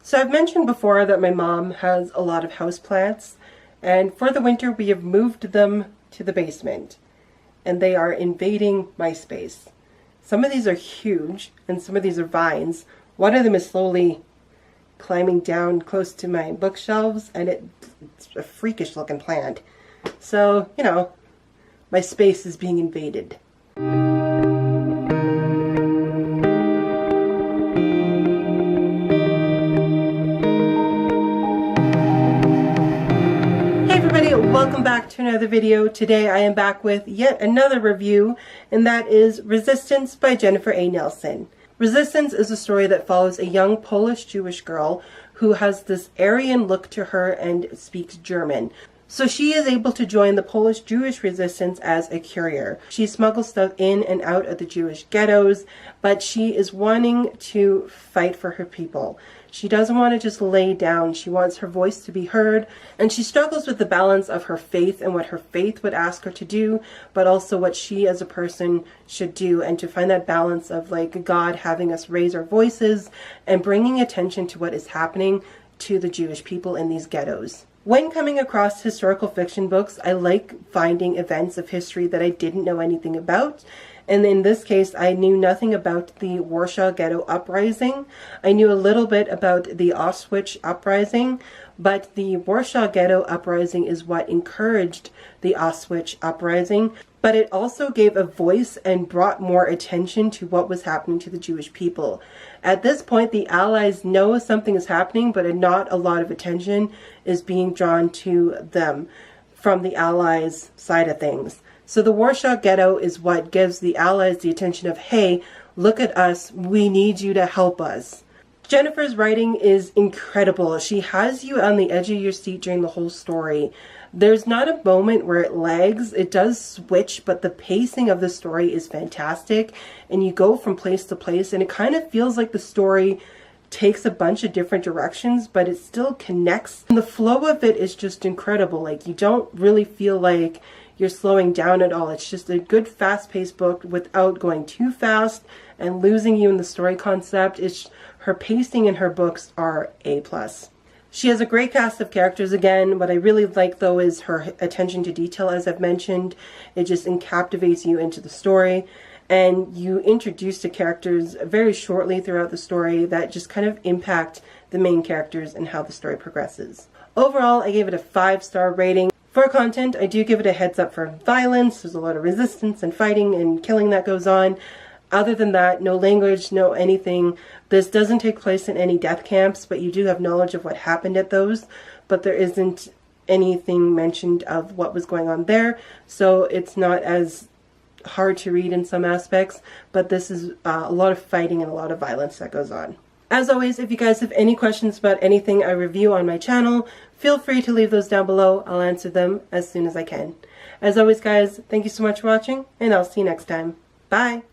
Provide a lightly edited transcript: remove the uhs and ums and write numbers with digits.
So I've mentioned before that my mom has a lot of houseplants, and for the winter we have moved them to the basement, and they are invading my space. Some of these are huge, and some of these are vines. One of them is slowly climbing down close to my bookshelves, and it's a freakish looking plant. So, you know, my space is being invaded. Welcome back to another video. Today I am back with yet another review, and that is Resistance by Jennifer A. Neilson. Resistance is a story that follows a young Polish Jewish girl who has this Aryan look to her and speaks German. So she is able to join the Polish Jewish resistance as a courier. She smuggles stuff in and out of the Jewish ghettos, but she is wanting to fight for her people. She doesn't want to just lay down. She wants her voice to be heard, and she struggles with the balance of her faith and what her faith would ask her to do, but also what she as a person should do, and to find that balance of like God having us raise our voices and bringing attention to what is happening to the Jewish people in these ghettos. When coming across historical fiction books, I like finding events of history that I didn't know anything about. And in this case, I knew nothing about the Warsaw Ghetto Uprising. I knew a little bit about the Auschwitz Uprising, but the Warsaw Ghetto Uprising is what encouraged the Auschwitz Uprising. But it also gave a voice and brought more attention to what was happening to the Jewish people. At this point, the Allies know something is happening, but not a lot of attention is being drawn to them from the Allies' side of things. So the Warsaw Ghetto is what gives the Allies the attention of, hey, look at us, we need you to help us. Jennifer's writing is incredible. She has you on the edge of your seat during the whole story. There's not a moment where it lags. It does switch, but the pacing of the story is fantastic, and you go from place to place, and it kind of feels like the story takes a bunch of different directions, but it still connects. And the flow of it is just incredible. Like, you don't really feel like you're slowing down at all. It's just a good fast-paced book without going too fast and losing you in the story concept. Her pacing in her books are A+. She has a great cast of characters again. What I really like though is her attention to detail, as I've mentioned. It just captivates you into the story, and you introduce the characters very shortly throughout the story that just kind of impact the main characters and how the story progresses. Overall, I gave it a 5-star rating. For content, I do give it a heads up for violence. There's a lot of resistance and fighting and killing that goes on. Other than that, no language, no anything. This doesn't take place in any death camps, but you do have knowledge of what happened at those. But there isn't anything mentioned of what was going on there, so it's not as hard to read in some aspects. But this is a lot of fighting and a lot of violence that goes on. As always, if you guys have any questions about anything I review on my channel, feel free to leave those down below. I'll answer them as soon as I can. As always, guys, thank you so much for watching, and I'll see you next time. Bye!